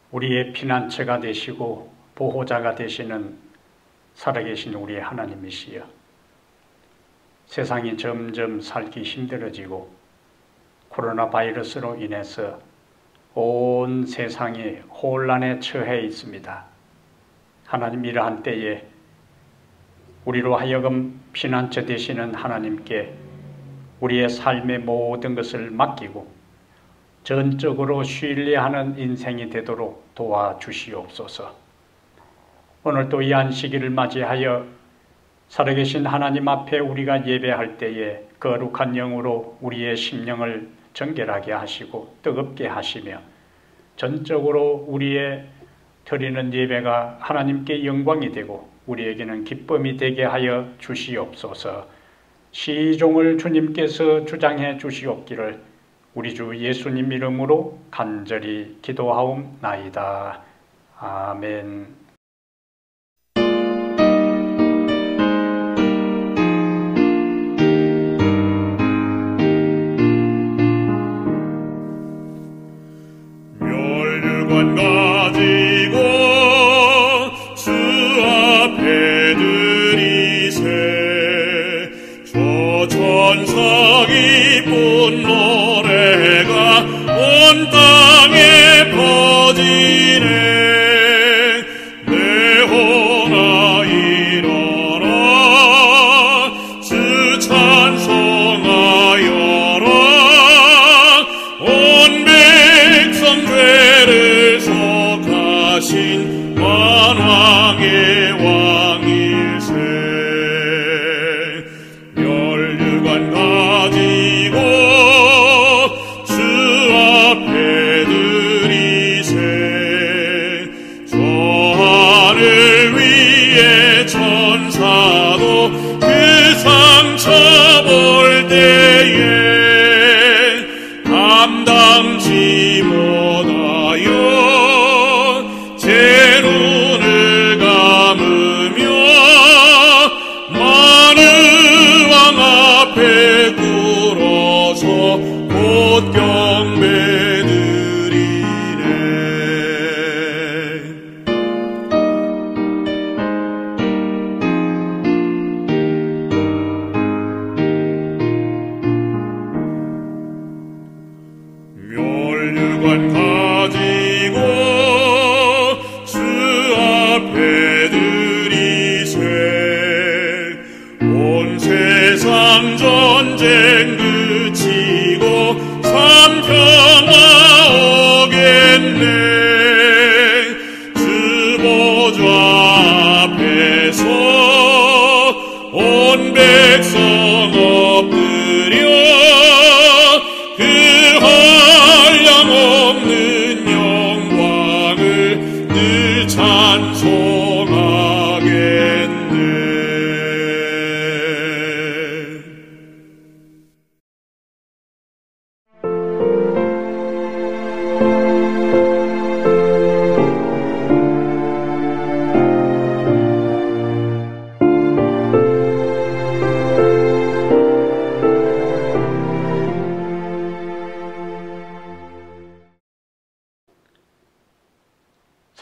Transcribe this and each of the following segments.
우리의 피난처가 되시고 보호자가 되시는 살아계신 우리의 하나님이시여, 세상이 점점 살기 힘들어지고 코로나 바이러스로 인해서 온 세상이 혼란에 처해 있습니다. 하나님, 이러한 때에 우리로 하여금 피난처 되시는 하나님께 우리의 삶의 모든 것을 맡기고 전적으로 신뢰하는 인생이 되도록 도와주시옵소서. 오늘도 이 안식일을 맞이하여 살아계신 하나님 앞에 우리가 예배할 때에 거룩한 영으로 우리의 심령을 정결하게 하시고 뜨겁게 하시며 전적으로 우리의 드리는 예배가 하나님께 영광이 되고 우리에게는 기쁨이 되게 하여 주시옵소서. 시종을 주님께서 주장해 주시옵기를 우리 주 예수님 이름으로 간절히 기도하옵나이다. 아멘. 멸류관 가지고 주 앞에 드리세. 저 천사 기쁜 노래가 온 땅에 퍼지네. 내호나 일어라, 주 찬송하여라. 온 백성 죄를 속하신 만왕의 왕일세. 멸류관 가지고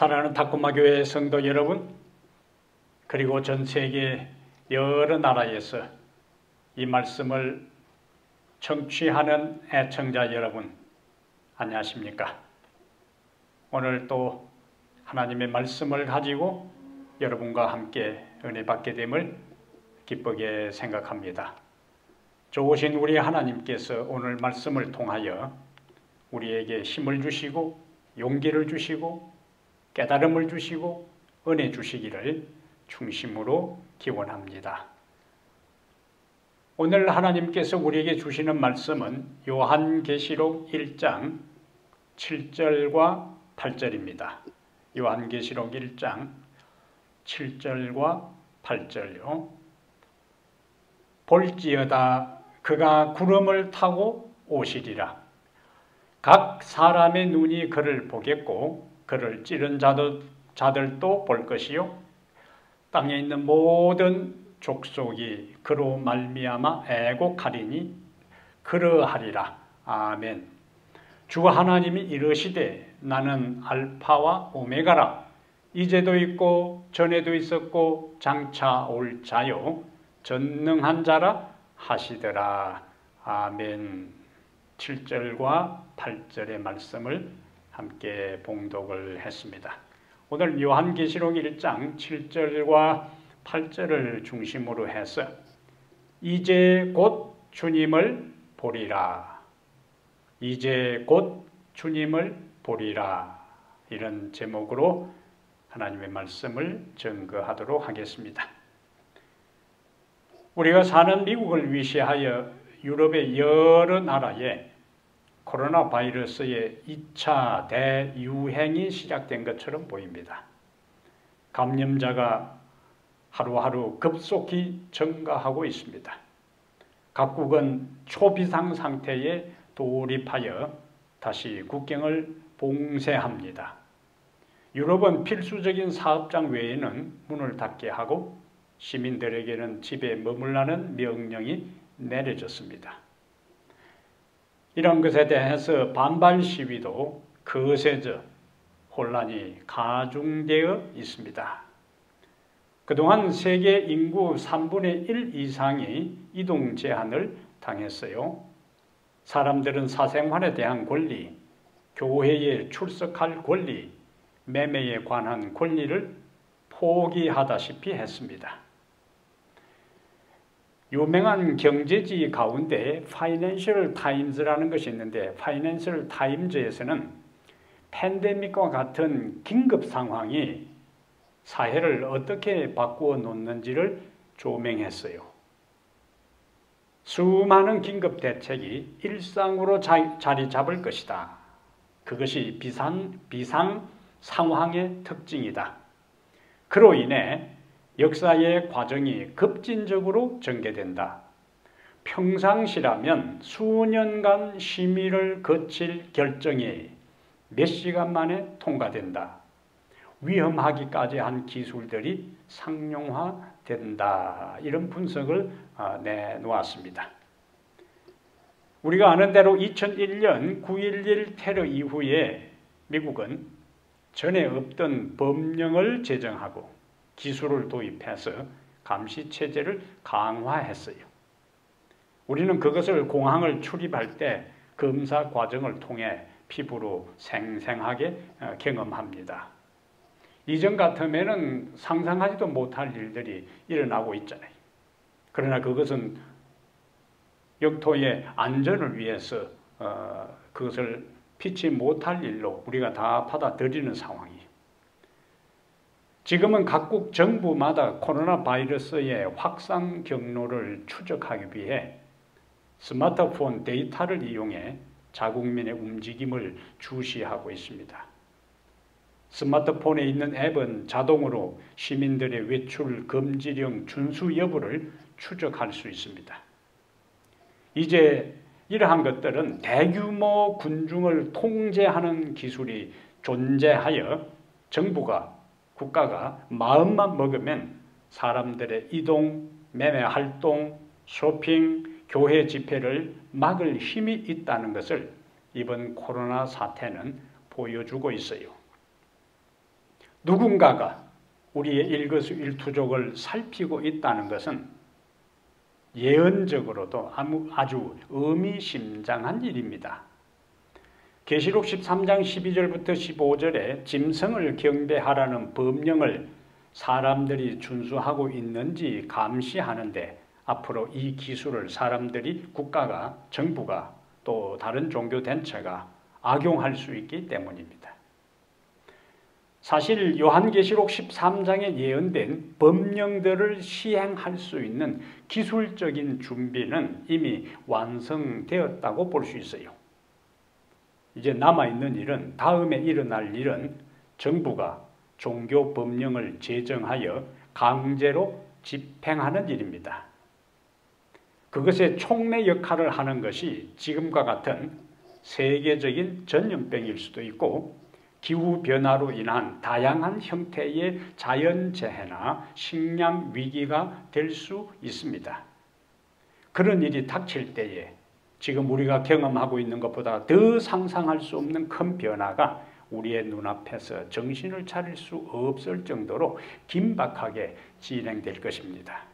사랑하는 탁구마 교회 성도 여러분, 그리고 전 세계 여러 나라에서 이 말씀을 청취하는 애청자 여러분, 안녕하십니까? 오늘 또 하나님의 말씀을 가지고 여러분과 함께 은혜 받게 됨을 기쁘게 생각합니다. 좋으신 우리 하나님께서 오늘 말씀을 통하여 우리에게 힘을 주시고 용기를 주시고 깨달음을 주시고 은혜 주시기를 중심으로 기원합니다. 오늘 하나님께서 우리에게 주시는 말씀은 요한계시록 1장 7절과 8절입니다. 요한계시록 1장 7절과 8절요. 볼지어다 그가 구름을 타고 오시리라. 각 사람의 눈이 그를 보겠고 그를 찌른 자들도 볼 것이요 땅에 있는 모든 족속이 그로 말미암아 애곡하리니 그러하리라. 아멘. 주 하나님이 이르시되 나는 알파와 오메가라. 이제도 있고 전에도 있었고 장차 올 자요 전능한 자라 하시더라. 아멘. 7절과 8절의 말씀을 함께 봉독을 했습니다. 오늘 요한계시록 1장 7절과 8절을 중심으로 해서 이제 곧 주님을 보리라. 이제 곧 주님을 보리라. 이런 제목으로 하나님의 말씀을 증거하도록 하겠습니다. 우리가 사는 미국을 위시하여 유럽의 여러 나라에 코로나 바이러스의 2차 대유행이 시작된 것처럼 보입니다. 감염자가 하루하루 급속히 증가하고 있습니다. 각국은 초비상 상태에 돌입하여 다시 국경을 봉쇄합니다. 유럽은 필수적인 사업장 외에는 문을 닫게 하고 시민들에게는 집에 머물라는 명령이 내려졌습니다. 이런 것에 대해서 반발 시위도 거세져 혼란이 가중되어 있습니다. 그동안 세계 인구 3분의 1 이상이 이동 제한을 당했어요. 사람들은 사생활에 대한 권리, 교회에 출석할 권리, 매매에 관한 권리를 포기하다시피 했습니다. 유명한 경제지 가운데 파이낸셜 타임즈라는 것이 있는데 파이낸셜 타임즈에서는 팬데믹과 같은 긴급 상황이 사회를 어떻게 바꾸어 놓는지를 조명했어요. 수많은 긴급 대책이 일상으로 자리 잡을 것이다. 그것이 비상 상황의 특징이다. 그로 인해 역사의 과정이 급진적으로 전개된다. 평상시라면 수년간 심의를 거칠 결정이 몇 시간 만에 통과된다. 위험하기까지 한 기술들이 상용화된다. 이런 분석을 내놓았습니다. 우리가 아는 대로 2001년 9.11 테러 이후에 미국은 전에 없던 법령을 제정하고 기술을 도입해서 감시체제를 강화했어요. 우리는 그것을 공항을 출입할 때 검사 과정을 통해 피부로 생생하게 경험합니다. 이전 같으면 상상하지도 못할 일들이 일어나고 있잖아요. 그러나 그것은 영토의 안전을 위해서 그것을 피치 못할 일로 우리가 다 받아들이는 상황이에요. 지금은 각국 정부마다 코로나 바이러스의 확산 경로를 추적하기 위해 스마트폰 데이터를 이용해 자국민의 움직임을 주시하고 있습니다. 스마트폰에 있는 앱은 자동으로 시민들의 외출 금지령 준수 여부를 추적할 수 있습니다. 이제 이러한 것들은 대규모 군중을 통제하는 기술이 존재하여 국가가 마음만 먹으면 사람들의 이동, 매매 활동, 쇼핑, 교회 집회를 막을 힘이 있다는 것을 이번 코로나 사태는 보여주고 있어요. 누군가가 우리의 일거수일투족을 살피고 있다는 것은 예언적으로도 아주 의미심장한 일입니다. 계시록 13장 12절부터 15절에 짐승을 경배하라는 법령을 사람들이 준수하고 있는지 감시하는데 앞으로 이 기술을 사람들이, 국가가, 정부가, 또 다른 종교 단체가 악용할 수 있기 때문입니다. 사실 요한계시록 13장에 예언된 법령들을 시행할 수 있는 기술적인 준비는 이미 완성되었다고 볼 수 있어요. 이제 남아있는 일은, 다음에 일어날 일은 정부가 종교 법령을 제정하여 강제로 집행하는 일입니다. 그것의 촉매 역할을 하는 것이 지금과 같은 세계적인 전염병일 수도 있고 기후변화로 인한 다양한 형태의 자연재해나 식량 위기가 될 수 있습니다. 그런 일이 닥칠 때에 지금 우리가 경험하고 있는 것보다 더 상상할 수 없는 큰 변화가 우리의 눈앞에서 정신을 차릴 수 없을 정도로 긴박하게 진행될 것입니다.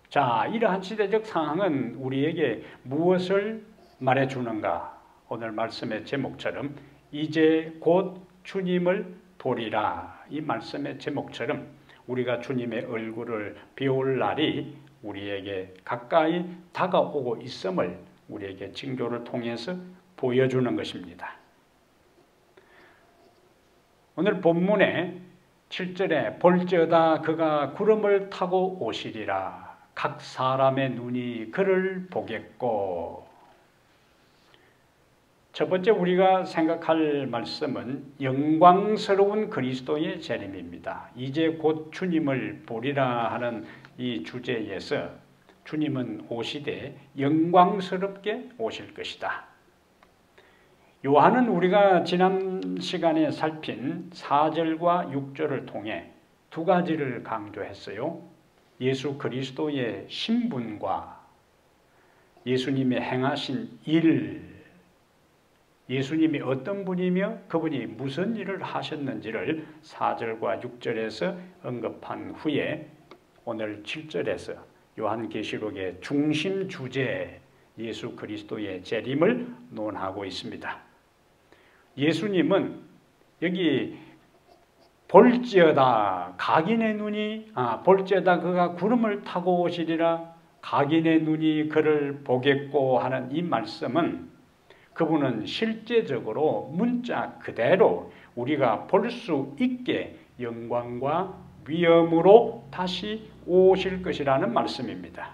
자, 이러한 시대적 상황은 우리에게 무엇을 말해주는가? 오늘 말씀의 제목처럼 이제 곧 주님을 보리라, 이 말씀의 제목처럼 우리가 주님의 얼굴을 비올 날이 우리에게 가까이 다가오고 있음을 우리에게 징조를 통해서 보여주는 것입니다. 오늘 본문의 7절에 볼지어다 그가 구름을 타고 오시리라, 각 사람의 눈이 그를 보겠고. 첫 번째 우리가 생각할 말씀은 영광스러운 그리스도의 재림입니다. 이제 곧 주님을 보리라 하는 이 주제에서 주님은 오시되 영광스럽게 오실 것이다. 요한은 우리가 지난 시간에 살핀 4절과 6절을 통해 두 가지를 강조했어요. 예수 그리스도의 신분과 예수님의 행하신 일, 예수님이 어떤 분이며 그분이 무슨 일을 하셨는지를 4절과 6절에서 언급한 후에 오늘 7절에서 요한계시록의 중심 주제 예수 그리스도의 재림을 논하고 있습니다. 예수님은 여기 볼지어다 각인의 눈이 볼지어다 그가 구름을 타고 오시리라, 각인의 눈이 그를 보겠고 하는 이 말씀은 그분은 실제적으로 문자 그대로 우리가 볼 수 있게 영광과 위엄으로 다시 오실 것이라는 말씀입니다.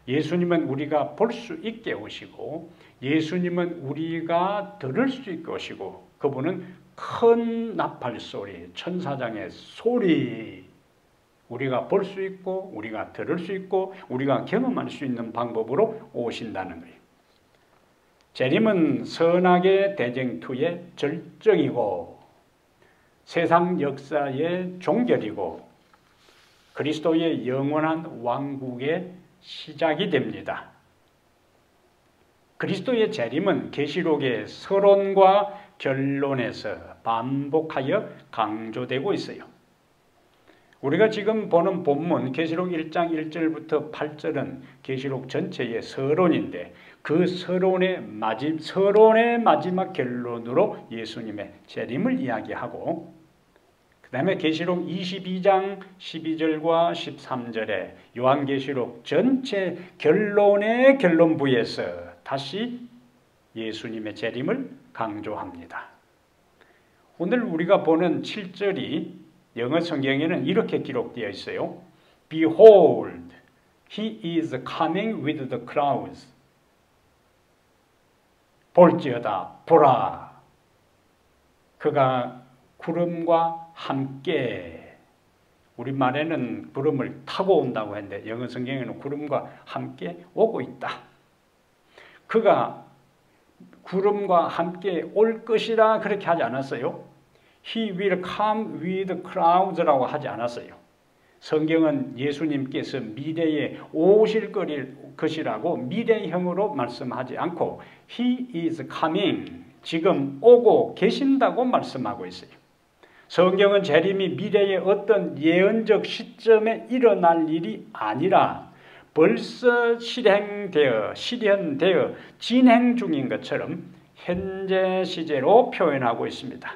예수님은 우리가 볼 수 있게 오시고 예수님은 우리가 들을 수 있게 오시고 그분은 큰 나팔 소리, 천사장의 소리, 우리가 볼 수 있고 우리가 들을 수 있고 우리가 경험할 수 있는 방법으로 오신다는 거예요. 재림은 선악의 대쟁투의 절정이고 세상 역사의 종결이고 그리스도의 영원한 왕국의 시작이 됩니다. 그리스도의 재림은 계시록의 서론과 결론에서 반복하여 강조되고 있어요. 우리가 지금 보는 본문 계시록 1장 1절부터 8절은 계시록 전체의 서론인데 그 서론의 마지막 결론으로 예수님의 재림을 이야기하고 그 다음에 계시록 22장 12절과 13절에 요한계시록 전체 결론의 결론부에서 다시 예수님의 재림을 강조합니다. 오늘 우리가 보는 7절이 영어 성경에는 이렇게 기록되어 있어요. Behold, he is coming with the clouds. 볼지어다, 보라. 그가 구름과 함께, 우리말에는 구름을 타고 온다고 했는데 영어 성경에는 구름과 함께 오고 있다. 그가 구름과 함께 올 것이라 그렇게 하지 않았어요. He will come with clouds라고 하지 않았어요. 성경은 예수님께서 미래에 오실 것이라고 미래형으로 말씀하지 않고 He is coming, 지금 오고 계신다고 말씀하고 있어요. 성경은 재림이 미래의 어떤 예언적 시점에 일어날 일이 아니라 벌써 실현되어 진행 중인 것처럼 현재 시제로 표현하고 있습니다.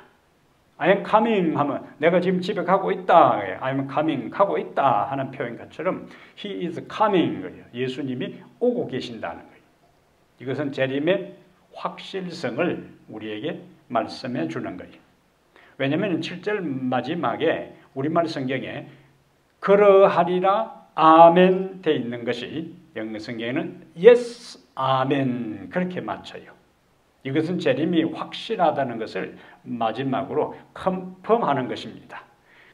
I am coming 하면 내가 지금 집에 가고 있다. I am coming 가고 있다 하는 표현 것처럼 He is coming 예수님이 오고 계신다는 거예요. 이것은 재림의 확실성을 우리에게 말씀해 주는 거예요. 왜냐하면 7절 마지막에 우리말 성경에 그러하리라 아멘 돼 있는 것이 영어 성경에는 yes, 아멘 그렇게 맞춰요. 이것은 재림이 확실하다는 것을 마지막으로 컨펌하는 것입니다.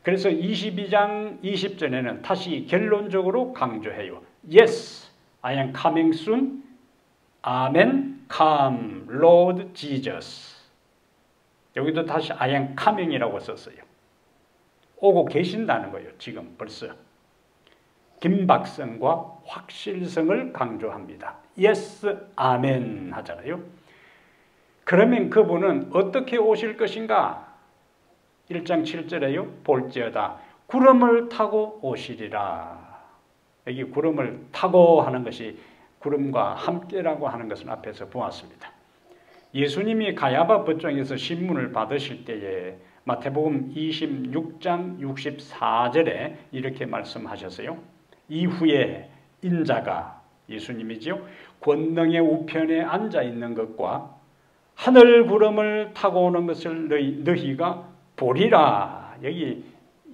그래서 22장 20절에는 다시 결론적으로 강조해요. Yes, I am coming soon. 아멘, come, Lord Jesus. 여기도 다시 I am coming이라고 썼어요. 오고 계신다는 거예요. 지금 벌써. 긴박성과 확실성을 강조합니다. Yes, 아멘 하잖아요. 그러면 그분은 어떻게 오실 것인가? 1장 7절에요. 볼지어다 구름을 타고 오시리라. 여기 구름을 타고 하는 것이 구름과 함께라고 하는 것은 앞에서 보았습니다. 예수님이 가야바 법정에서 신문을 받으실 때에 마태복음 26장 64절에 이렇게 말씀하셨어요. 이후에 인자가 예수님이지요. 권능의 우편에 앉아 있는 것과 하늘 구름을 타고 오는 것을 너희가 보리라. 여기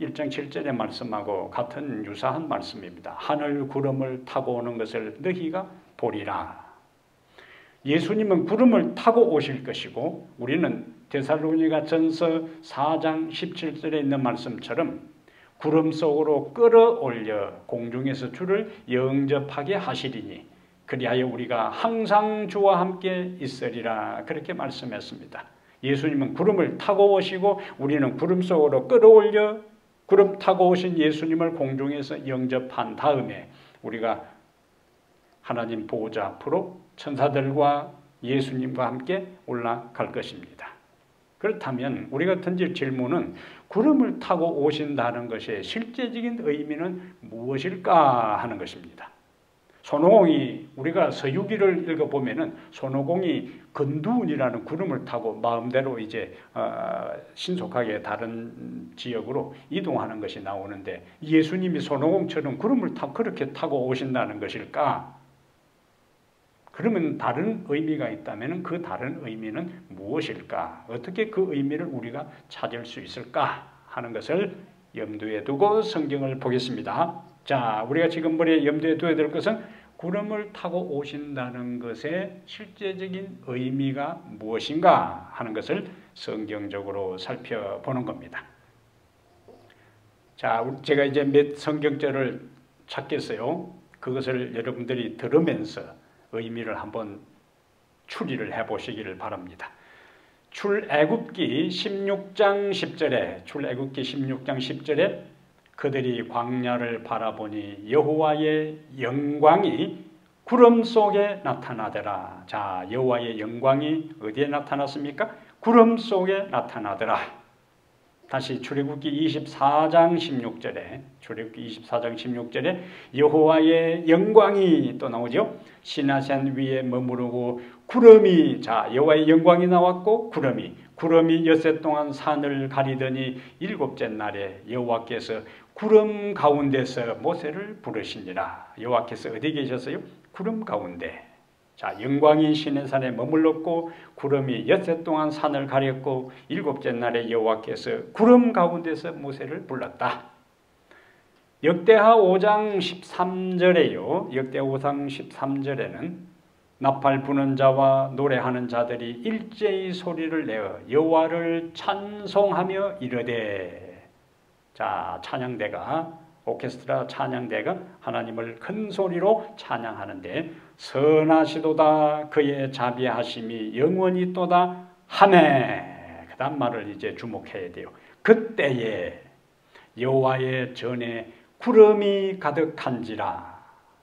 1장 7절의 말씀하고 같은 유사한 말씀입니다. 하늘 구름을 타고 오는 것을 너희가 보리라. 예수님은 구름을 타고 오실 것이고 우리는 데살로니가 전서 4장 17절에 있는 말씀처럼 구름 속으로 끌어올려 공중에서 주를 영접하게 하시리니 그리하여 우리가 항상 주와 함께 있으리라. 그렇게 말씀했습니다. 예수님은 구름을 타고 오시고 우리는 구름 속으로 끌어올려 구름 타고 오신 예수님을 공중에서 영접한 다음에 우리가 하나님 보호자 앞으로 천사들과 예수님과 함께 올라갈 것입니다. 그렇다면 우리가 던질 질문은 구름을 타고 오신다는 것의 실제적인 의미는 무엇일까 하는 것입니다. 손오공이 우리가 서유기를 읽어보면은 손오공이 근두운이라는 구름을 타고 마음대로 이제 신속하게 다른 지역으로 이동하는 것이 나오는데 예수님이 손오공처럼 구름을 그렇게 타고 오신다는 것일까? 그러면 다른 의미가 있다면 그 다른 의미는 무엇일까? 어떻게 그 의미를 우리가 찾을 수 있을까? 하는 것을 염두에 두고 성경을 보겠습니다. 자, 우리가 지금 머리에 염두에 둬야 될 것은 구름을 타고 오신다는 것의 실제적인 의미가 무엇인가 하는 것을 성경적으로 살펴보는 겁니다. 자, 제가 이제 몇 성경절을 찾겠어요. 그것을 여러분들이 들으면서 의미를 한번 추리를 해보시기를 바랍니다. 출애굽기 16장 10절에 출애굽기 16장 10절에 그들이 광야를 바라보니 여호와의 영광이 구름 속에 나타나더라. 자, 여호와의 영광이 어디에 나타났습니까? 구름 속에 나타나더라. 다시 출애굽기 24장 16절에 출애굽기 24장 16절에 여호와의 영광이 또 나오죠. 시나산 위에 머무르고 구름이 자 여호와의 영광이 나왔고 구름이 엿새 동안 산을 가리더니 일곱째 날에 여호와께서 구름 가운데서 모세를 부르시니라. 여호와께서 어디 계셨어요? 구름 가운데. 자, 영광이 시내산에 머물렀고 구름이 엿새 동안 산을 가렸고 일곱째 날에 여호와께서 구름 가운데서 모세를 불렀다. 역대하 5장 13절에요. 역대하 5장 13절에는 나팔 부는 자와 노래하는 자들이 일제히 소리를 내어 여호와를 찬송하며 이르되. 자, 찬양대가 오케스트라 찬양대가 하나님을 큰 소리로 찬양하는데 선하시도다 그의 자비하심이 영원히 또다 하매. 그 다음 말을 이제 주목해야 돼요. 그때에 여호와의 전에 구름이 가득한지라.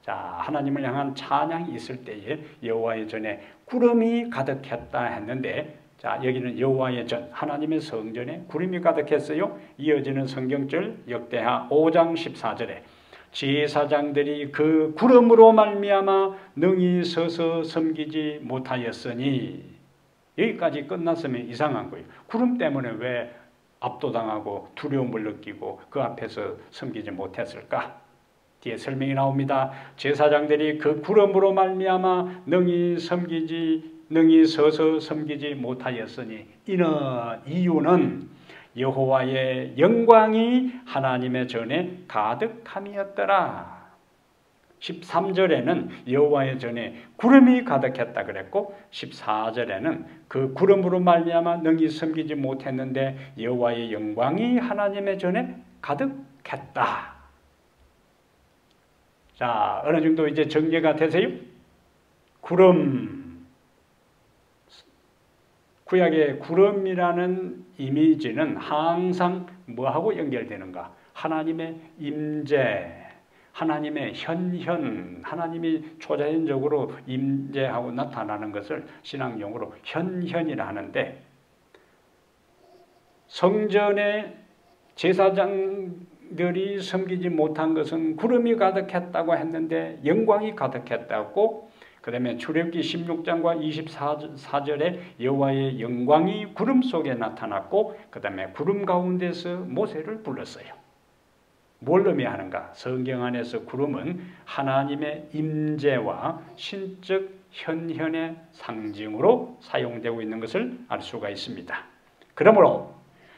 자, 하나님을 향한 찬양이 있을 때에 여호와의 전에 구름이 가득했다 했는데 자, 여기는 여호와의 전, 하나님의 성전에 구름이 가득했어요. 이어지는 성경절 역대하 5장 14절에 제사장들이 그 구름으로 말미암아 능히 서서 섬기지 못하였으니, 여기까지 끝났으면 이상한 거예요. 구름 때문에 왜 압도당하고 두려움을 느끼고 그 앞에서 섬기지 못했을까? 뒤에 설명이 나옵니다. 제사장들이 그 구름으로 말미암아 능히 서서 섬기지 못하였으니, 이유는 여호와의 영광이 하나님의 전에 가득함이었더라. 13절에는 여호와의 전에 구름이 가득했다 그랬고, 14절에는 그 구름으로 말미암아 능히 섬기지 못했는데 여호와의 영광이 하나님의 전에 가득했다. 자, 어느 정도 이제 정리가 되세요? 구름. 구약의 구름이라는 이미지는 항상 뭐하고 연결되는가? 하나님의 임재, 하나님의 현현, 하나님이 초자연적으로 임재하고 나타나는 것을 신앙용어로 현현이라 하는데, 성전에 제사장들이 섬기지 못한 것은 구름이 가득했다고 했는데 영광이 가득했다고, 그 다음에 출애굽기 16장과 24절에 여호와의 영광이 구름 속에 나타났고, 그 다음에 구름 가운데서 모세를 불렀어요. 뭘 의미하는가? 성경 안에서 구름은 하나님의 임재와 신적 현현의 상징으로 사용되고 있는 것을 알 수가 있습니다. 그러므로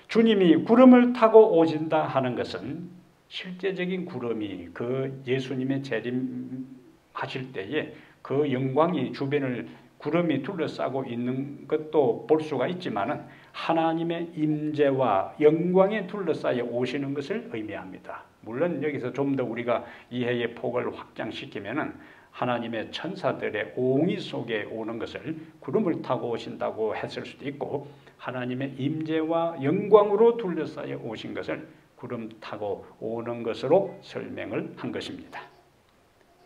주님이 구름을 타고 오신다 하는 것은 실제적인 구름이 그 예수님의 재림하실 때에 그 영광이 주변을 구름이 둘러싸고 있는 것도 볼 수가 있지만은 하나님의 임재와 영광에 둘러싸여 오시는 것을 의미합니다. 물론 여기서 좀 더 우리가 이해의 폭을 확장시키면은 하나님의 천사들의 옹의 속에 오는 것을 구름을 타고 오신다고 했을 수도 있고, 하나님의 임재와 영광으로 둘러싸여 오신 것을 구름 타고 오는 것으로 설명을 한 것입니다.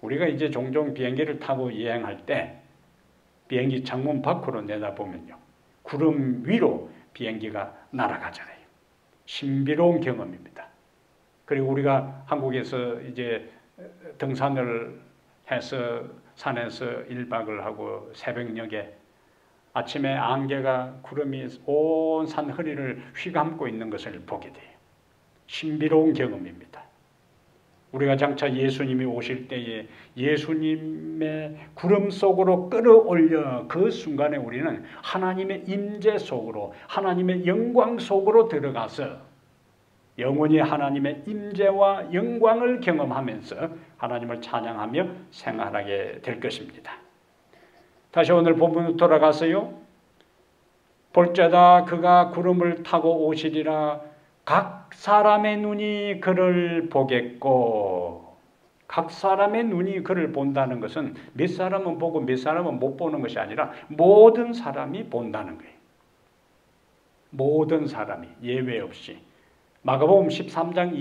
우리가 이제 종종 비행기를 타고 여행할 때 비행기 창문 밖으로 내다보면요, 구름 위로 비행기가 날아가잖아요. 신비로운 경험입니다. 그리고 우리가 한국에서 이제 등산을 해서 산에서 1박을 하고 새벽녘에 아침에 안개가 구름이 온 산 허리를 휘감고 있는 것을 보게 돼요. 신비로운 경험입니다. 우리가 장차 예수님이 오실 때에 예수님의 구름 속으로 끌어올려 그 순간에 우리는 하나님의 임재 속으로, 하나님의 영광 속으로 들어가서 영원히 하나님의 임재와 영광을 경험하면서 하나님을 찬양하며 생활하게 될 것입니다. 다시 오늘 본문으로 돌아가서요. 볼지어다 그가 구름을 타고 오시리라. 각 사람의 눈이 그를 보겠고, 각 사람의 눈이 그를 본다는 것은 몇 사람은 보고 몇 사람은 못 보는 것이 아니라 모든 사람이 본다는 거예요. 모든 사람이 예외 없이. 마가복음 13장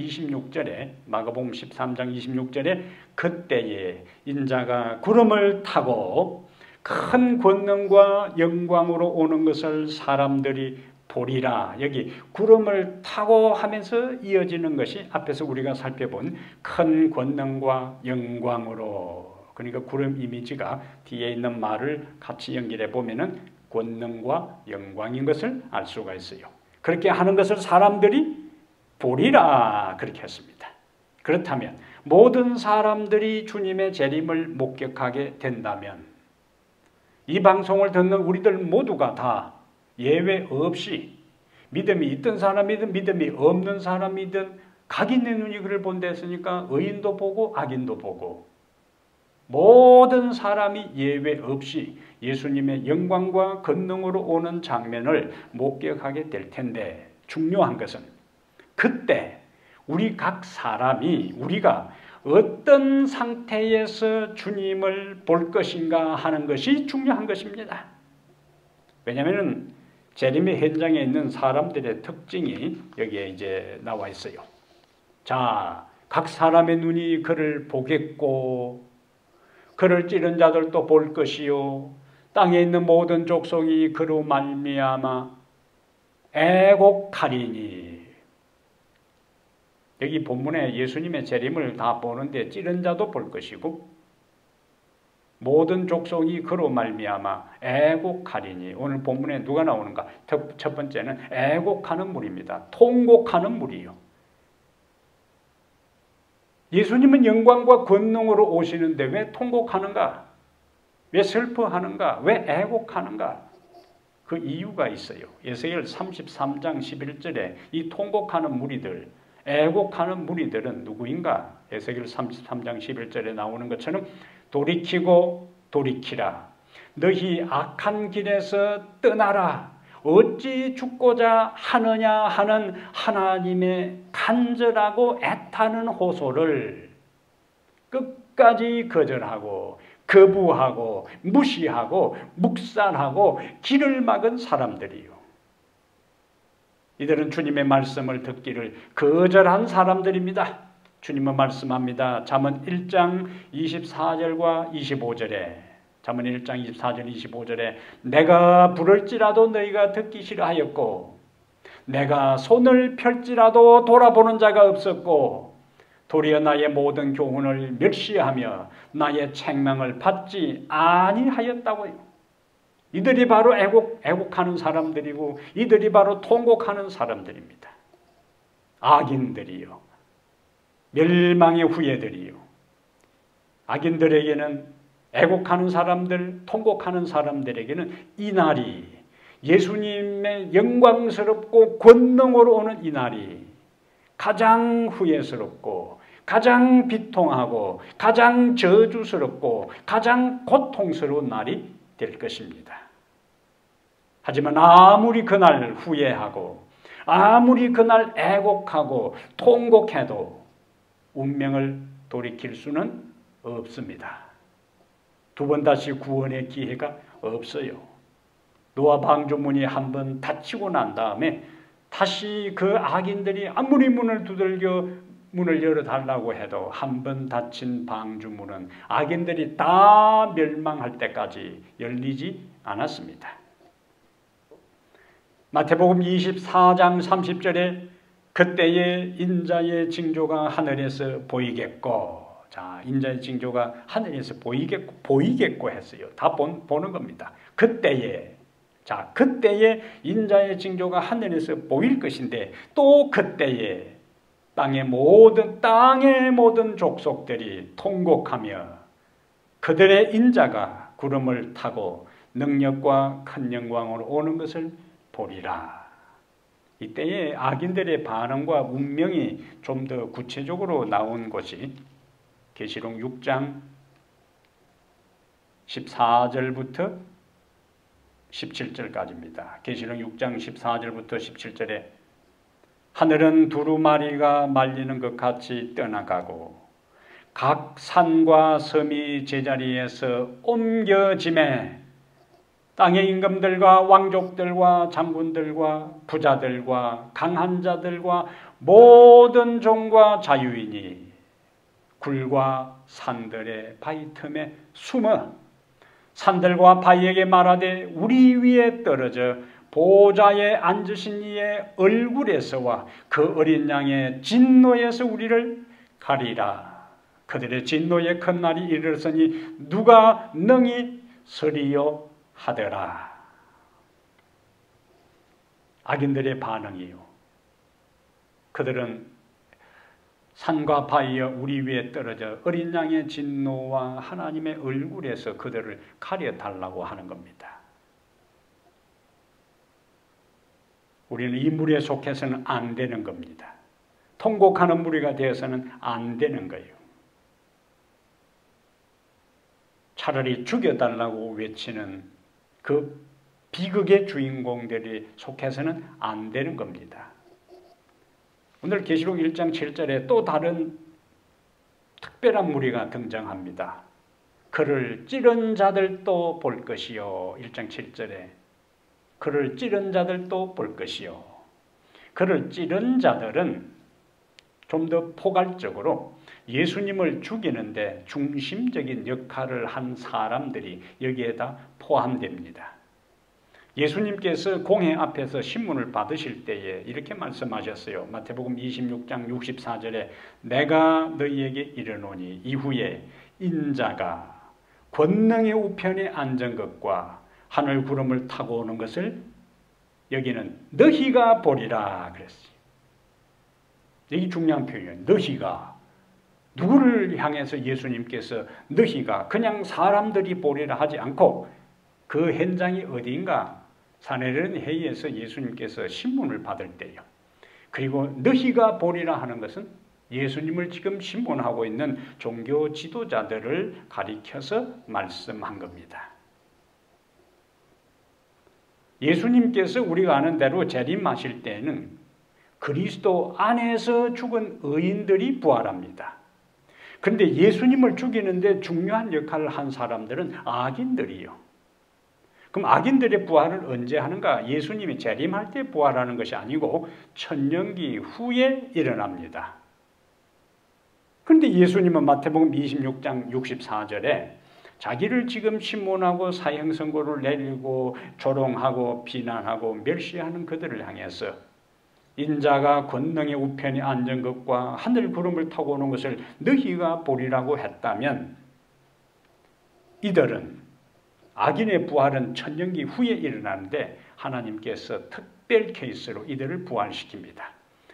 26절에 그때에 인자가 구름을 타고 큰 권능과 영광으로 오는 것을 사람들이 보리라. 여기 구름을 타고 하면서 이어지는 것이 앞에서 우리가 살펴본 큰 권능과 영광으로, 그러니까 구름 이미지가 뒤에 있는 말을 같이 연결해 보면은 권능과 영광인 것을 알 수가 있어요. 그렇게 하는 것을 사람들이 보리라 그렇게 했습니다. 그렇다면 모든 사람들이 주님의 재림을 목격하게 된다면 이 방송을 듣는 우리들 모두가 다 예외 없이 믿음이 있던 사람이든 믿음이 없는 사람이든 각인의 눈이 그를 본다 했으니까 의인도 보고 악인도 보고 모든 사람이 예외 없이 예수님의 영광과 권능으로 오는 장면을 목격하게 될 텐데, 중요한 것은 그때 우리 각 사람이 우리가 어떤 상태에서 주님을 볼 것인가 하는 것이 중요한 것입니다. 왜냐하면 재림의 현장에 있는 사람들의 특징이 여기에 이제 나와 있어요. 자, 각 사람의 눈이 그를 보겠고 그를 찌른 자들도 볼 것이요 땅에 있는 모든 족속이 그로 말미암아 애곡하리니. 여기 본문에 예수님의 재림을 다 보는데 찌른 자도 볼 것이고 모든 족속이 그로 말미암아 애곡하리니. 오늘 본문에 누가 나오는가? 첫 번째는 애곡하는 물입니다. 통곡하는 물이요. 예수님은 영광과 권능으로 오시는데 왜 통곡하는가? 왜 슬퍼하는가? 왜 애곡하는가? 그 이유가 있어요. 에스겔 33장 11절에 이 통곡하는 무리들, 애곡하는 무리들은 누구인가? 에스겔 33장 11절에 나오는 것처럼 돌이키고 돌이키라. 너희 악한 길에서 떠나라. 어찌 죽고자 하느냐 하는 하나님의 간절하고 애타는 호소를 끝까지 거절하고 거부하고 무시하고 묵살하고 길을 막은 사람들이요. 이들은 주님의 말씀을 듣기를 거절한 사람들입니다. 주님은 말씀합니다. 잠언 1장 24절과 25절에 잠언 1장 24절 25절에 내가 부를지라도 너희가 듣기 싫어하였고 내가 손을 펼지라도 돌아보는 자가 없었고 도리어 나의 모든 교훈을 멸시하며 나의 책망을 받지 아니하였다고요. 이들이 바로 애곡하는 사람들이고 이들이 바로 통곡하는 사람들입니다. 악인들이요. 멸망의 후예들이요. 악인들에게는 애곡하는 사람들, 통곡하는 사람들에게는 이 날이 예수님의 영광스럽고 권능으로 오는 이 날이 가장 후회스럽고 가장 비통하고 가장 저주스럽고 가장 고통스러운 날이 될 것입니다. 하지만 아무리 그날 후회하고 아무리 그날 애곡하고 통곡해도 운명을 돌이킬 수는 없습니다. 두 번 다시 구원의 기회가 없어요. 노아 방주문이 한 번 닫히고 난 다음에 다시 그 악인들이 아무리 문을 두들겨 문을 열어달라고 해도 한 번 닫힌 방주문은 악인들이 다 멸망할 때까지 열리지 않았습니다. 마태복음 24장 30절에 그때에 인자의 징조가 하늘에서 보이겠고, 자, 인자의 징조가 하늘에서 보이겠고 했어요. 다 보는 겁니다. 그때에, 자, 그때에 인자의 징조가 하늘에서 보일 것인데 또 그때에 땅의 모든 족속들이 통곡하며 그들의 인자가 구름을 타고 능력과 큰 영광으로 오는 것을 보리라. 이때에 악인들의 반응과 운명이 좀 더 구체적으로 나온 것이 계시록 6장 14절부터 17절까지입니다. 계시록 6장 14절부터 17절에 하늘은 두루마리가 말리는 것 같이 떠나가고 각 산과 섬이 제자리에서 옮겨짐에 땅의 임금들과 왕족들과 장군들과 부자들과 강한 자들과 모든 종과 자유인이 굴과 산들의 바위 틈에 숨어 산들과 바위에게 말하되 우리 위에 떨어져 보좌에 앉으신 이의 얼굴에서와 그 어린 양의 진노에서 우리를 가리라. 그들의 진노의 큰 날이 이르렀으니 누가 능히 서리요 하더라. 악인들의 반응이요. 그들은 산과 바위여 우리 위에 떨어져 어린 양의 진노와 하나님의 얼굴에서 그들을 가려달라고 하는 겁니다. 우리는 이 무리에 속해서는 안 되는 겁니다. 통곡하는 무리가 되어서는 안 되는 거예요. 차라리 죽여달라고 외치는 그 비극의 주인공들이 속해서는 안 되는 겁니다. 오늘 계시록 1장 7절에 또 다른 특별한 무리가 등장합니다. 그를 찌른 자들도 볼 것이요. 1장 7절에 그를 찌른 자들도 볼 것이요. 그를 찌른 자들은 좀 더 포괄적으로 예수님을 죽이는데 중심적인 역할을 한 사람들이 여기에다 포함됩니다. 예수님께서 공회 앞에서 신문을 받으실 때에 이렇게 말씀하셨어요. 마태복음 26장 64절에 내가 너희에게 이르노니 이후에 인자가 권능의 우편에 앉은 것과 하늘 구름을 타고 오는 것을 여기는 너희가 보리라 그랬어요. 여기 중요한 표현이에요. 너희가. 누구를 향해서 예수님께서 너희가 그냥 사람들이 보리라 하지 않고 그 현장이 어디인가? 사내리온 회의에서 예수님께서 신문을 받을 때요. 그리고 너희가 보리라 하는 것은 예수님을 지금 신문하고 있는 종교 지도자들을 가리켜서 말씀한 겁니다. 예수님께서 우리가 아는 대로 재림하실 때는 그리스도 안에서 죽은 의인들이 부활합니다. 그런데 예수님을 죽이는데 중요한 역할을 한 사람들은 악인들이요. 그럼 악인들의 부활을 언제 하는가? 예수님이 재림할 때 부활하는 것이 아니고 천년기 후에 일어납니다. 그런데 예수님은 마태복음 26장 64절에 자기를 지금 신문하고 사형 선고를 내리고 조롱하고 비난하고 멸시하는 그들을 향해서 인자가 권능의 우편에 앉은 것과 하늘 구름을 타고 오는 것을 너희가 보리라고 했다면 이들은 악인의 부활은 천년기 후에 일어나는데 하나님께서 특별 케이스로 이들을 부활시킵니다.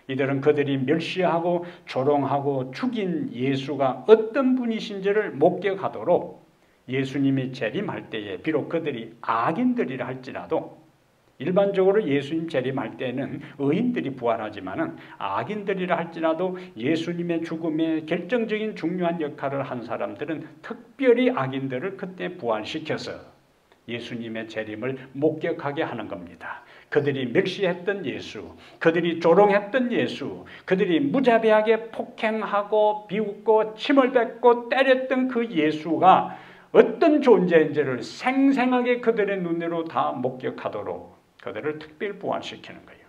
이들은 그들이 멸시하고 조롱하고 죽인 예수가 어떤 분이신지를 목격하도록 예수님이 재림할 때에 비록 그들이 악인들이라 할지라도 일반적으로 예수님 재림할 때는 의인들이 부활하지만은 악인들이라 할지라도 예수님의 죽음에 결정적인 중요한 역할을 한 사람들은 특별히 악인들을 그때 부활시켜서 예수님의 재림을 목격하게 하는 겁니다. 그들이 멸시했던 예수, 그들이 조롱했던 예수, 그들이 무자비하게 폭행하고 비웃고 침을 뱉고 때렸던 그 예수가 어떤 존재인지를 생생하게 그들의 눈으로 다 목격하도록 그들을 특별 부활시키는 거예요.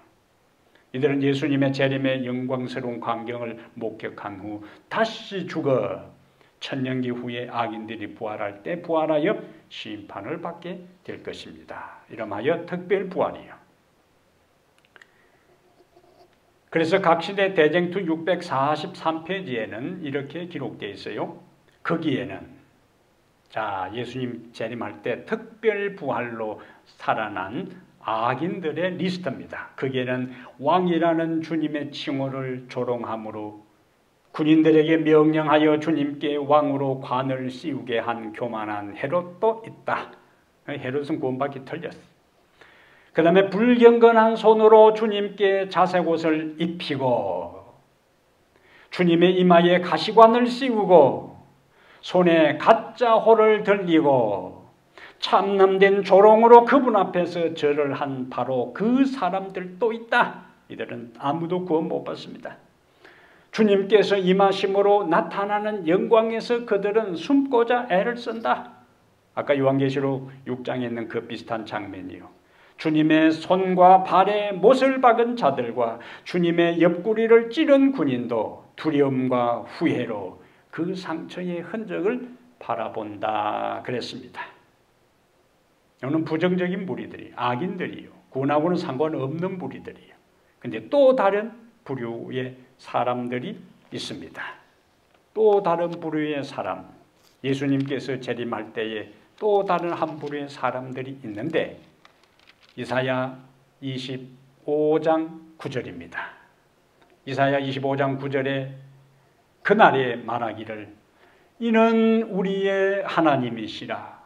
이들은 예수님의 재림의 영광스러운 광경을 목격한 후 다시 죽어 천년기 후에 악인들이 부활할 때 부활하여 심판을 받게 될 것입니다. 이름하여 특별 부활이요. 그래서 각시대 대쟁투 643페이지에는 이렇게 기록되어 있어요. 거기에는 자 예수님 재림할 때 특별 부활로 살아난 악인들의 리스트입니다. 거기에는 왕이라는 주님의 칭호를 조롱함으로 군인들에게 명령하여 주님께 왕으로 관을 씌우게 한 교만한 헤롯도 있다. 헤롯은 구원받기 틀렸어. 그 다음에 불경건한 손으로 주님께 자색옷을 입히고 주님의 이마에 가시관을 씌우고 손에 가짜 호를 들리고 참남된 조롱으로 그분 앞에서 절을 한 바로 그 사람들도 있다. 이들은 아무도 구원 못 받습니다. 주님께서 임하심으로 나타나는 영광에서 그들은 숨고자 애를 쓴다. 아까 요한계시록 6장에 있는 그 비슷한 장면이요. 주님의 손과 발에 못을 박은 자들과 주님의 옆구리를 찌른 군인도 두려움과 후회로 그 상처의 흔적을 바라본다 그랬습니다. 이거는 부정적인 무리들이 악인들이요. 구원하고는 상관없는 무리들이요. 근데 또 다른 부류의 사람들이 있습니다. 또 다른 부류의 사람, 예수님께서 재림할 때에 또 다른 한 부류의 사람들이 있는데 이사야 25장 9절입니다. 이사야 25장 9절에 그날에 말하기를 이는 우리의 하나님이시라.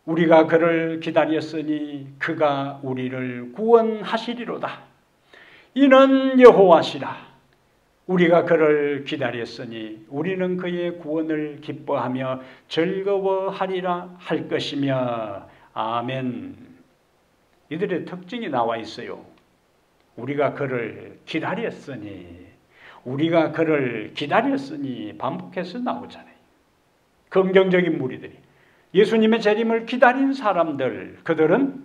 우리가 그를 기다렸으니 그가 우리를 구원하시리로다. 이는 여호와시라. 우리가 그를 기다렸으니 우리는 그의 구원을 기뻐하며 즐거워하리라 할 것이며 아멘. 이들의 특징이 나와 있어요. 우리가 그를 기다렸으니 우리가 그를 기다렸으니 반복해서 나오잖아요. 긍정적인 무리들이 예수님의 재림을 기다린 사람들, 그들은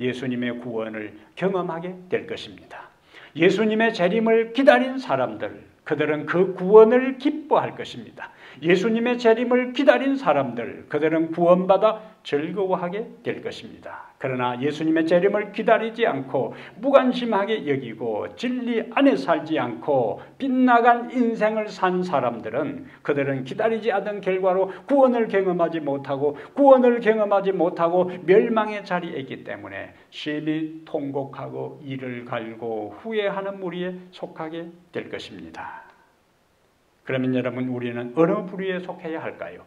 예수님의 구원을 경험하게 될 것입니다. 예수님의 재림을 기다린 사람들, 그들은 그 구원을 기뻐할 것입니다. 예수님의 재림을 기다린 사람들, 그들은 구원받아 즐거워하게 될 것입니다. 그러나 예수님의 재림을 기다리지 않고 무관심하게 여기고 진리 안에 살지 않고 빗나간 인생을 산 사람들은 그들은 기다리지 않은 결과로 구원을 경험하지 못하고 멸망의 자리에 있기 때문에 심히 통곡하고 이를 갈고 후회하는 무리에 속하게 될 것입니다. 그러면 여러분, 우리는 어느 부류에 속해야 할까요?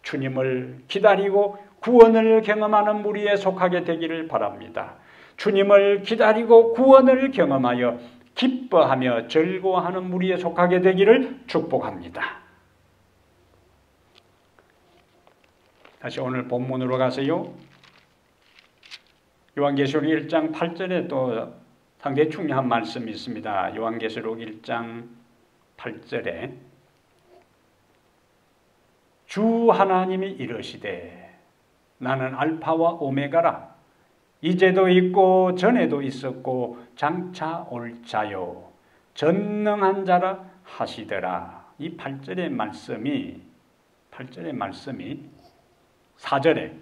주님을 기다리고 구원을 경험하는 무리에 속하게 되기를 바랍니다. 주님을 기다리고 구원을 경험하여 기뻐하며 즐거워하는 무리에 속하게 되기를 축복합니다. 다시 오늘 본문으로 가세요. 요한계시록 1장 8절에 또 상당히 중요한 말씀이 있습니다. 요한계시록 1장 8절에 주 하나님이 이르시되 나는 알파와 오메가라. 이제도 있고 전에도 있었고 장차 올 자요 전능한 자라 하시더라. 이 8절의 말씀이 4절에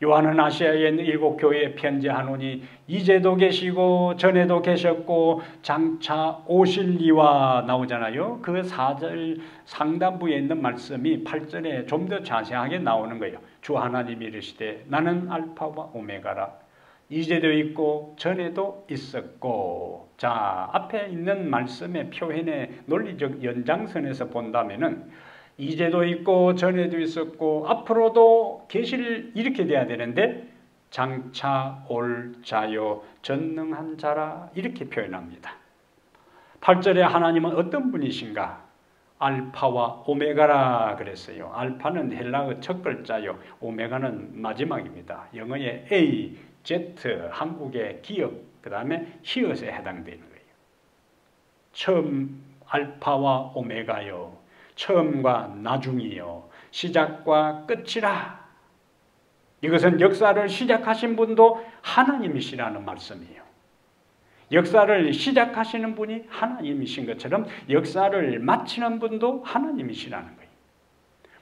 요한은 아시아에 있는 7 교회에 편지하노니 이제도 계시고 전에도 계셨고 장차 오실 이와 나오잖아요. 그 4절 상단부에 있는 말씀이 8절에 좀 더 자세하게 나오는 거예요. 주 하나님이 이르시되 나는 알파와 오메가라. 이제도 있고 전에도 있었고. 자, 앞에 있는 말씀의 표현의 논리적 연장선에서 본다면은 이제도 있고 전에도 있었고 앞으로도 계실 이렇게 돼야 되는데 장차 올 자요 전능한 자라 이렇게 표현합니다. 8절에 하나님은 어떤 분이신가? 알파와 오메가라 그랬어요. 알파는 헬라어 첫 글자요, 오메가는 마지막입니다. 영어의 A, Z, 한국의 기역, 그 다음에 히읗에 해당되는 거예요. 처음 알파와 오메가요, 처음과 나중이요, 시작과 끝이라. 이것은 역사를 시작하신 분도 하나님이시라는 말씀이에요. 역사를 시작하시는 분이 하나님이신 것처럼 역사를 마치는 분도 하나님이시라는 거예요.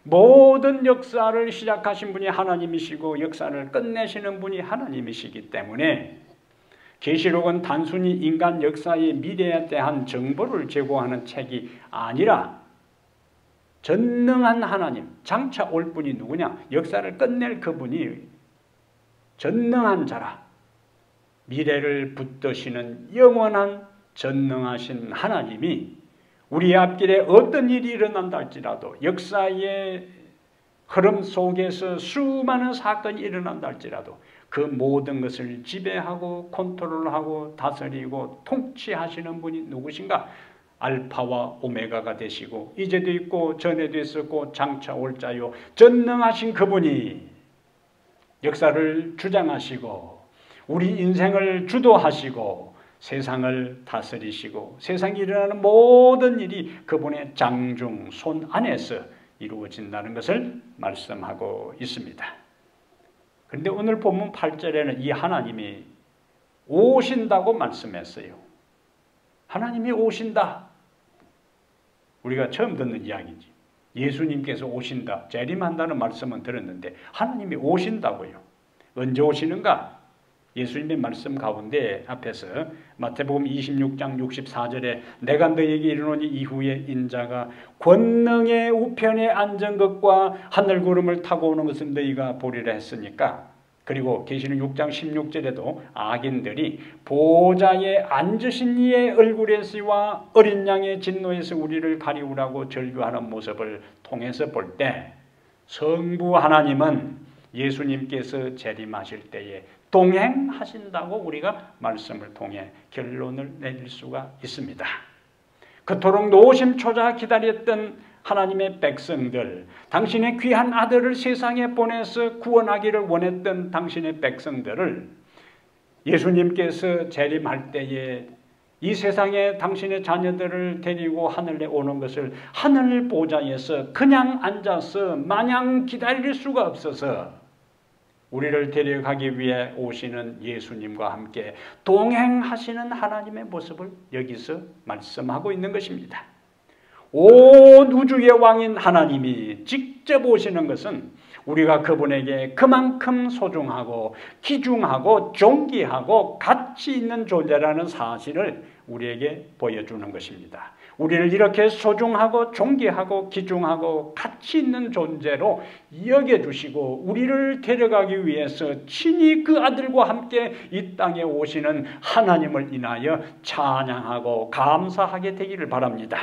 모든 역사를 시작하신 분이 하나님이시고 역사를 끝내시는 분이 하나님이시기 때문에 계시록은 단순히 인간 역사의 미래에 대한 정보를 제공하는 책이 아니라 전능한 하나님, 장차 올 분이 누구냐? 역사를 끝낼 그분이 전능한 자라. 미래를 붙드시는 영원한 전능하신 하나님이 우리 앞길에 어떤 일이 일어난다 할지라도, 역사의 흐름 속에서 수많은 사건이 일어난다 할지라도 그 모든 것을 지배하고 컨트롤하고 다스리고 통치하시는 분이 누구신가? 알파와 오메가가 되시고 이제도 있고 전에도 있었고 장차 올 자요 전능하신 그분이 역사를 주장하시고 우리 인생을 주도하시고 세상을 다스리시고 세상에 일어나는 모든 일이 그분의 장중 손 안에서 이루어진다는 것을 말씀하고 있습니다. 그런데 오늘 본문 8절에는 이 하나님이 오신다고 말씀했어요. 하나님이 오신다. 우리가 처음 듣는 이야기지. 예수님께서 오신다, 재림한다는 말씀은 들었는데 하나님이 오신다고요. 언제 오시는가? 예수님의 말씀 가운데 앞에서 마태복음 26장 64절에 내가 너희에게 이르노니 이후에 인자가 권능의 우편에 앉은 것과 하늘구름을 타고 오는 것을 너희가 보리라 했으니까, 그리고 계시록 6장 16절에도 악인들이 보좌에 앉으신 이의 얼굴에서와 어린 양의 진노에서 우리를 가리우라고 절규하는 모습을 통해서 볼 때 성부 하나님은 예수님께서 재림하실 때에 동행하신다고 우리가 말씀을 통해 결론을 내릴 수가 있습니다. 그토록 노심초사 기다렸던 하나님의 백성들, 당신의 귀한 아들을 세상에 보내서 구원하기를 원했던 당신의 백성들을 예수님께서 재림할 때에 이 세상에 당신의 자녀들을 데리고 하늘에 오는 것을 하늘 보좌에서 그냥 앉아서 마냥 기다릴 수가 없어서 우리를 데려가기 위해 오시는 예수님과 함께 동행하시는 하나님의 모습을 여기서 말씀하고 있는 것입니다. 온 우주의 왕인 하나님이 직접 오시는 것은 우리가 그분에게 그만큼 소중하고 귀중하고 존귀하고 가치 있는 존재라는 사실을 우리에게 보여주는 것입니다. 우리를 이렇게 소중하고 존귀하고 귀중하고 가치 있는 존재로 여겨주시고 우리를 데려가기 위해서 친히 그 아들과 함께 이 땅에 오시는 하나님을 인하여 찬양하고 감사하게 되기를 바랍니다.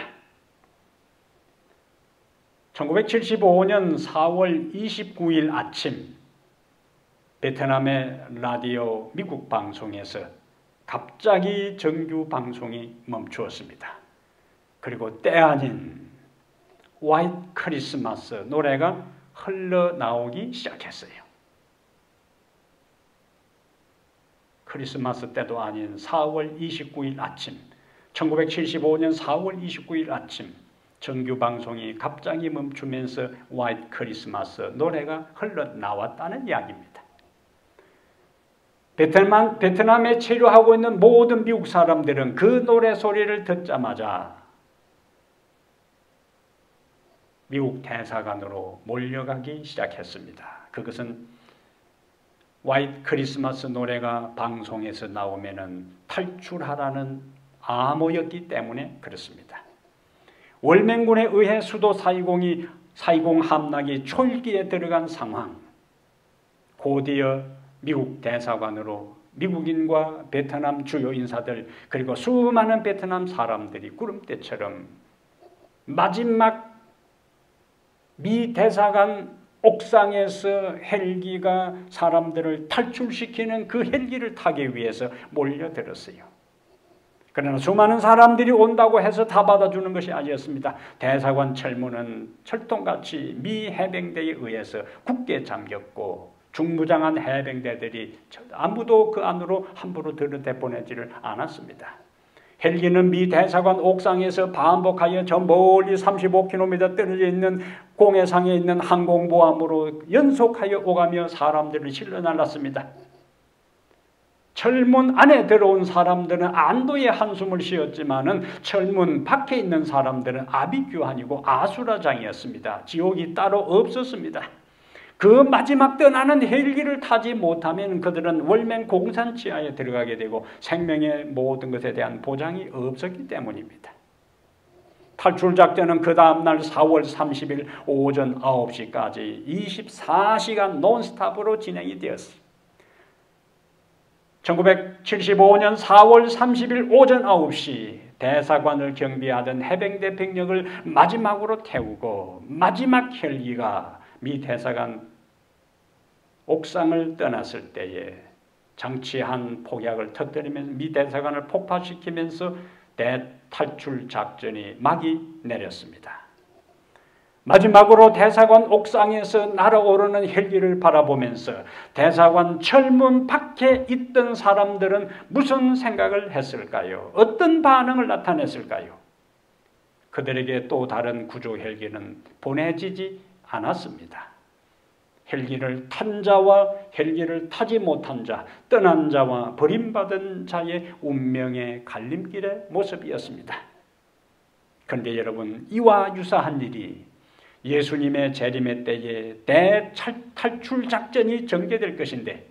1975년 4월 29일 아침 베트남의 라디오 미국 방송에서 갑자기 정규 방송이 멈추었습니다. 그리고 때 아닌 화이트 크리스마스 노래가 흘러나오기 시작했어요. 크리스마스 때도 아닌 4월 29일 아침, 1975년 4월 29일 아침 정규 방송이 갑자기 멈추면서 화이트 크리스마스 노래가 흘러나왔다는 이야기입니다. 베트남에 체류하고 있는 모든 미국 사람들은 그 노래 소리를 듣자마자 미국 대사관으로 몰려가기 시작했습니다. 그것은 화이트 크리스마스 노래가 방송에서 나오면은 탈출하라는 암호였기 때문에 그렇습니다. 월맹군에 의해 수도 사이공 함락이 초일기에 들어간 상황, 곧이어 미국 대사관으로 미국인과 베트남 주요 인사들 그리고 수많은 베트남 사람들이 구름대처럼 마지막 미 대사관 옥상에서 헬기가 사람들을 탈출시키는 그 헬기를 타기 위해서 몰려들었어요. 그러나 수많은 사람들이 온다고 해서 다 받아주는 것이 아니었습니다. 대사관 철문은 철통같이 미 해병대에 의해서 굳게 잠겼고 중무장한 해병대들이 아무도 그 안으로 함부로 들여보내지를 않았습니다. 헬기는 미 대사관 옥상에서 반복하여 저 멀리 35km 떨어져 있는 공해상에 있는 항공모함으로 연속하여 오가며 사람들을 실려 날랐습니다. 철문 안에 들어온 사람들은 안도의 한숨을 쉬었지만은 철문 밖에 있는 사람들은 아비규환이고 아수라장이었습니다. 지옥이 따로 없었습니다. 그 마지막 떠나는 헬기를 타지 못하면 그들은 월맹 공산 지하에 들어가게 되고 생명의 모든 것에 대한 보장이 없었기 때문입니다. 탈출 작전은 그 다음날 4월 30일 오전 9시까지 24시간 논스톱으로 진행이 되었습니다. 1975년 4월 30일 오전 9시 대사관을 경비하던 해병대 병력을 마지막으로 태우고 마지막 헬기가 미 대사관 옥상을 떠났을 때에 장치한 폭약을 터뜨리면서 미 대사관을 폭파시키면서 대탈출 작전이 막이 내렸습니다. 마지막으로 대사관 옥상에서 날아오르는 헬기를 바라보면서 대사관 철문 밖에 있던 사람들은 무슨 생각을 했을까요? 어떤 반응을 나타냈을까요? 그들에게 또 다른 구조 헬기는 보내지지 않았습니다. 헬기를 탄 자와 헬기를 타지 못한 자, 떠난 자와 버림받은 자의 운명의 갈림길의 모습이었습니다. 그런데 여러분, 이와 유사한 일이 예수님의 재림의 때에 대탈출 작전이 전개될 것인데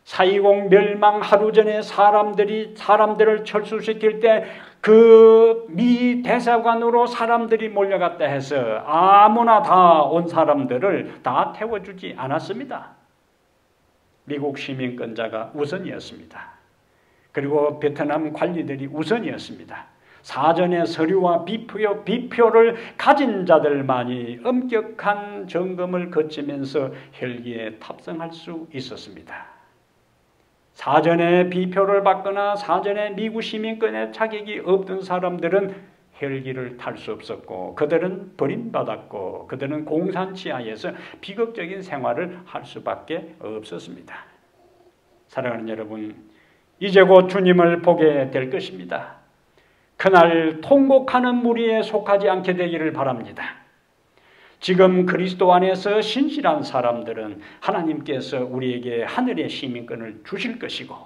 4.20 멸망 하루 전에 사람들을 철수시킬 때 그 미 대사관으로 사람들이 몰려갔다 해서 아무나 다 온 사람들을 다 태워주지 않았습니다. 미국 시민권자가 우선이었습니다. 그리고 베트남 관리들이 우선이었습니다. 사전에 서류와 비표를 가진 자들만이 엄격한 점검을 거치면서 헬기에 탑승할 수 있었습니다. 사전에 비표를 받거나 사전에 미국 시민권의 자격이 없던 사람들은 헬기를 탈 수 없었고 그들은 버림받았고 그들은 공산치하에서 비극적인 생활을 할 수밖에 없었습니다. 사랑하는 여러분, 이제 곧 주님을 보게 될 것입니다. 그날 통곡하는 무리에 속하지 않게 되기를 바랍니다. 지금 그리스도 안에서 신실한 사람들은 하나님께서 우리에게 하늘의 시민권을 주실 것이고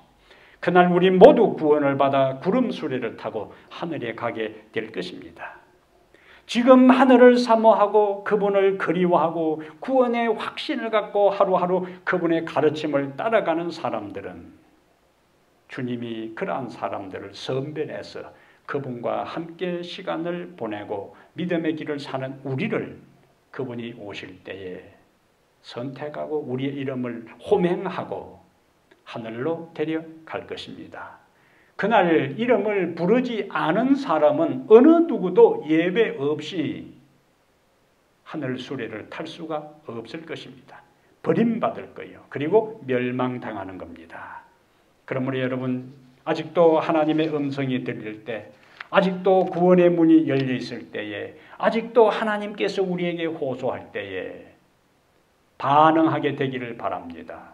그날 우리 모두 구원을 받아 구름 수레를 타고 하늘에 가게 될 것입니다. 지금 하늘을 사모하고 그분을 그리워하고 구원의 확신을 갖고 하루하루 그분의 가르침을 따라가는 사람들은 주님이 그러한 사람들을 선별해서 그분과 함께 시간을 보내고 믿음의 길을 사는 우리를 그분이 오실 때에 선택하고 우리의 이름을 호명하고 하늘로 데려갈 것입니다. 그날 이름을 부르지 않은 사람은 어느 누구도 예배 없이 하늘 수레를 탈 수가 없을 것입니다. 버림받을 거예요. 그리고 멸망당하는 겁니다. 그러므로 여러분, 아직도 하나님의 음성이 들릴 때, 아직도 구원의 문이 열려 있을 때에, 아직도 하나님께서 우리에게 호소할 때에 반응하게 되기를 바랍니다.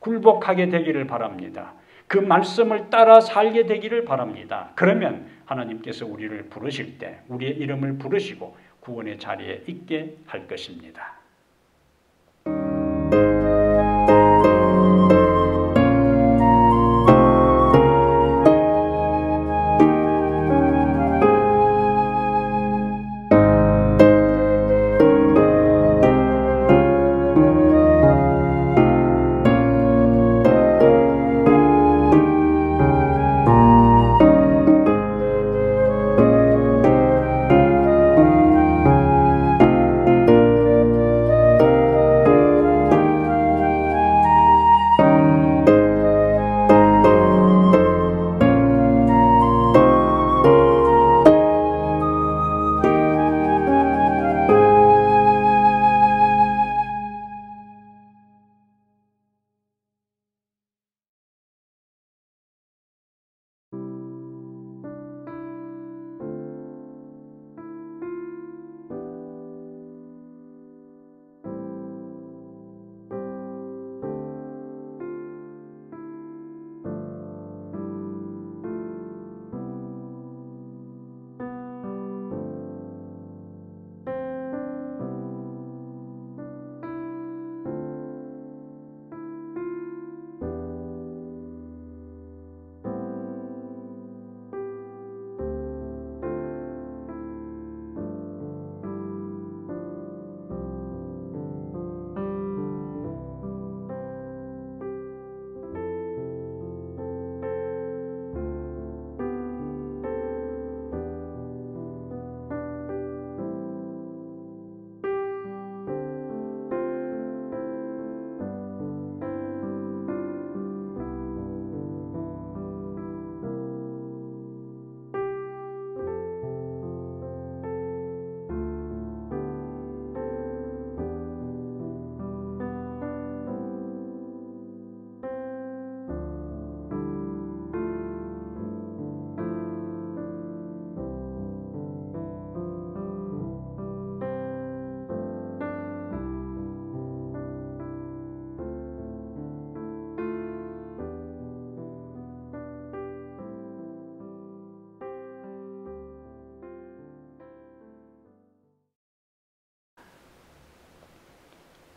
굴복하게 되기를 바랍니다. 그 말씀을 따라 살게 되기를 바랍니다. 그러면 하나님께서 우리를 부르실 때 우리의 이름을 부르시고 구원의 자리에 있게 할 것입니다.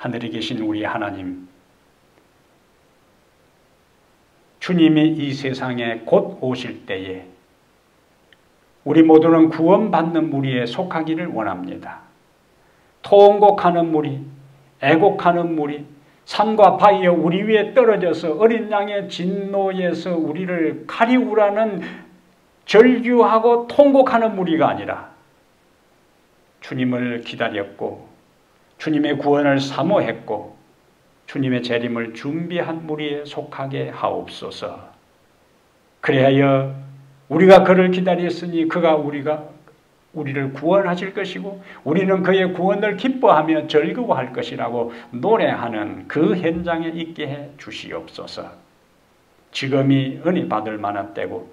하늘에 계신 우리 하나님, 주님이 이 세상에 곧 오실 때에 우리 모두는 구원받는 무리에 속하기를 원합니다. 통곡하는 무리, 애곡하는 무리, 산과 바위에 우리 위에 떨어져서 어린 양의 진노에서 우리를 가리우라는 절규하고 통곡하는 무리가 아니라 주님을 기다렸고 주님의 구원을 사모했고 주님의 재림을 준비한 무리에 속하게 하옵소서. 그래야 우리가 그를 기다렸으니 그가 우리를 구원하실 것이고 우리는 그의 구원을 기뻐하며 즐거워할 것이라고 노래하는 그 현장에 있게 해 주시옵소서. 지금이 은혜 받을 만한 때고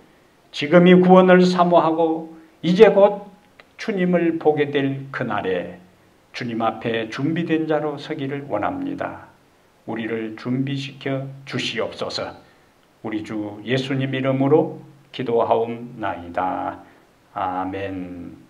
지금이 구원을 사모하고 이제 곧 주님을 보게 될 그날에 주님 앞에 준비된 자로 서기를 원합니다. 우리를 준비시켜 주시옵소서. 우리 주 예수님 이름으로 기도하옵나이다. 아멘.